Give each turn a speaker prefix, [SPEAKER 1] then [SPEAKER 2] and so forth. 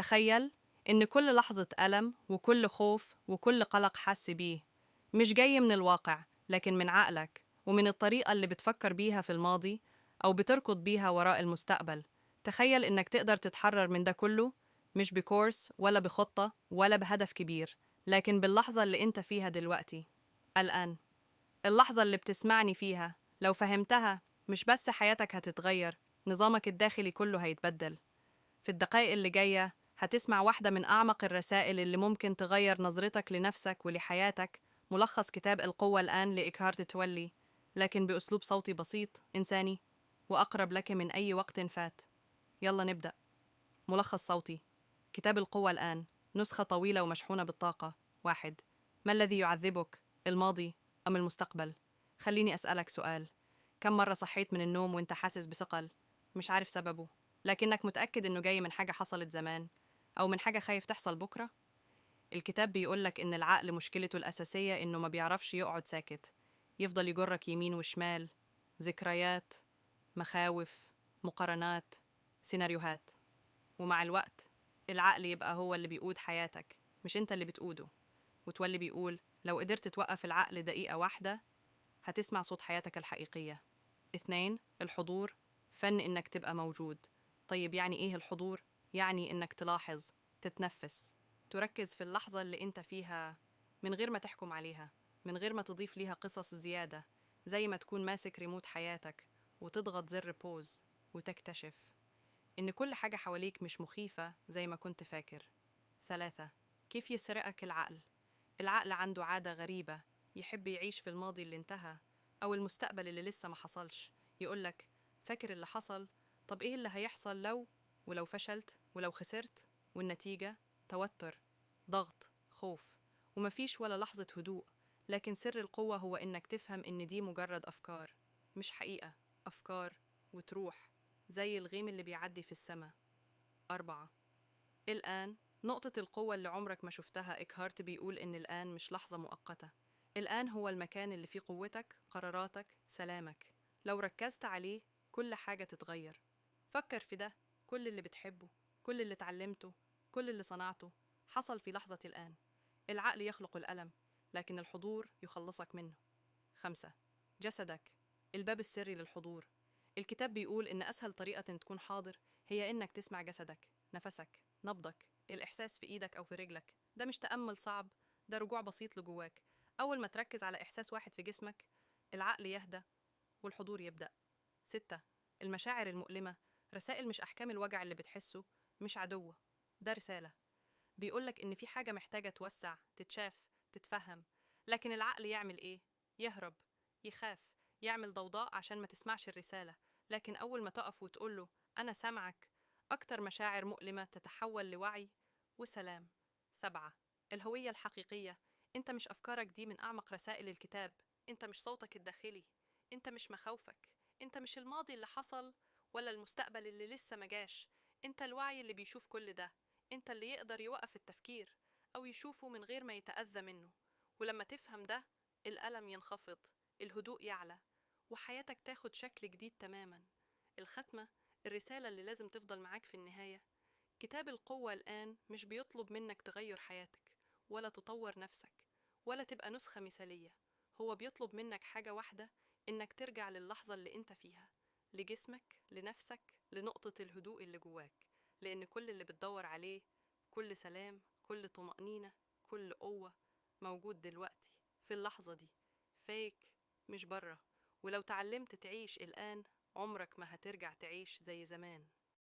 [SPEAKER 1] تخيل إن كل لحظة ألم وكل خوف وكل قلق حاسس بيه مش جاي من الواقع، لكن من عقلك ومن الطريقة اللي بتفكر بيها في الماضي أو بتركض بيها وراء المستقبل. تخيل إنك تقدر تتحرر من ده كله، مش بكورس ولا بخطة ولا بهدف كبير، لكن باللحظة اللي أنت فيها دلوقتي، الآن. اللحظة اللي بتسمعني فيها لو فهمتها، مش بس حياتك هتتغير، نظامك الداخلي كله هيتبدل. في الدقائق اللي جاية هتسمع واحدة من أعمق الرسائل اللي ممكن تغير نظرتك لنفسك ولحياتك، ملخص كتاب القوة الآن لإكهارت تولي، لكن بأسلوب صوتي بسيط إنساني وأقرب لك من أي وقت فات. يلا نبدأ. ملخص صوتي: كتاب القوة الآن، نسخة طويلة ومشحونة بالطاقة. 1. ما الذي يعذبك؟ الماضي أم المستقبل؟ خليني أسألك سؤال: كم مرة صحيت من النوم وانت حاسس بثقل، مش عارف سببه، لكنك متأكد إنه جاي من حاجة حصلت زمان أو من حاجة خايف تحصل بكرة؟ الكتاب بيقولك إن العقل مشكلته الأساسية إنه ما بيعرفش يقعد ساكت، يفضل يجرك يمين وشمال، ذكريات، مخاوف، مقارنات، سيناريوهات. ومع الوقت العقل يبقى هو اللي بيقود حياتك، مش انت اللي بتقوده. وتولي بيقول لو قدرت توقف العقل دقيقة واحدة هتسمع صوت حياتك الحقيقية. 2. الحضور، فن إنك تبقى موجود. طيب يعني إيه الحضور؟ يعني إنك تلاحظ، تتنفس، تركز في اللحظة اللي انت فيها من غير ما تحكم عليها، من غير ما تضيف ليها قصص زيادة، زي ما تكون ماسك ريموت حياتك وتضغط زر بوز وتكتشف إن كل حاجة حواليك مش مخيفة زي ما كنت فاكر. 3. كيف يسرقك العقل؟ العقل عنده عادة غريبة، يحب يعيش في الماضي اللي انتهى أو المستقبل اللي لسه ما حصلش. يقولك فاكر اللي حصل؟ طب إيه اللي هيحصل لو؟ ولو فشلت؟ ولو خسرت؟ والنتيجة توتر، ضغط، خوف، ومفيش ولا لحظة هدوء. لكن سر القوة هو إنك تفهم إن دي مجرد أفكار، مش حقيقة. أفكار وتروح زي الغيم اللي بيعدي في السماء. 4. الآن، نقطة القوة اللي عمرك ما شفتها. إكهارت بيقول إن الآن مش لحظة مؤقتة، الآن هو المكان اللي فيه قوتك، قراراتك، سلامك. لو ركزت عليه كل حاجة تتغير. فكر في ده: كل اللي بتحبه، كل اللي اتعلمته، كل اللي صنعته حصل في لحظة الآن. العقل يخلق الألم، لكن الحضور يخلصك منه. 5. جسدك، الباب السري للحضور. الكتاب بيقول إن أسهل طريقة تكون حاضر هي إنك تسمع جسدك، نفسك، نبضك، الإحساس في إيدك أو في رجلك. ده مش تأمل صعب، ده رجوع بسيط لجواك. أول ما تركز على إحساس واحد في جسمك، العقل يهدى والحضور يبدأ. 6. المشاعر المؤلمة، رسائل مش أحكام. الوجع اللي بتحسه مش عدوة، ده رسالة بيقولك إن في حاجة محتاجة توسع، تتشاف، تتفهم. لكن العقل يعمل إيه؟ يهرب، يخاف، يعمل ضوضاء عشان ما تسمعش الرسالة. لكن أول ما تقف وتقوله أنا سامعك، أكتر مشاعر مؤلمة تتحول لوعي وسلام. 7. الهوية الحقيقية، أنت مش أفكارك دي من أعمق رسائل الكتاب. أنت مش صوتك الداخلي، أنت مش مخاوفك، أنت مش الماضي اللي حصل ولا المستقبل اللي لسه مجاش. أنت الوعي اللي بيشوف كل ده، انت اللي يقدر يوقف التفكير او يشوفه من غير ما يتأذى منه. ولما تفهم ده، الألم ينخفض، الهدوء يعلى، وحياتك تاخد شكل جديد تماما. الختمة، الرسالة اللي لازم تفضل معاك في النهاية: كتاب القوة الآن مش بيطلب منك تغير حياتك ولا تطور نفسك ولا تبقى نسخة مثالية. هو بيطلب منك حاجة واحدة: إنك ترجع للحظة اللي انت فيها، لجسمك، لنفسك، لنقطة الهدوء اللي جواك. لأن كل اللي بتدور عليه، كل سلام، كل طمأنينة، كل قوة، موجود دلوقتي في اللحظة دي، فيك مش برا. ولو تعلمت تعيش الآن، عمرك ما هترجع تعيش زي زمان.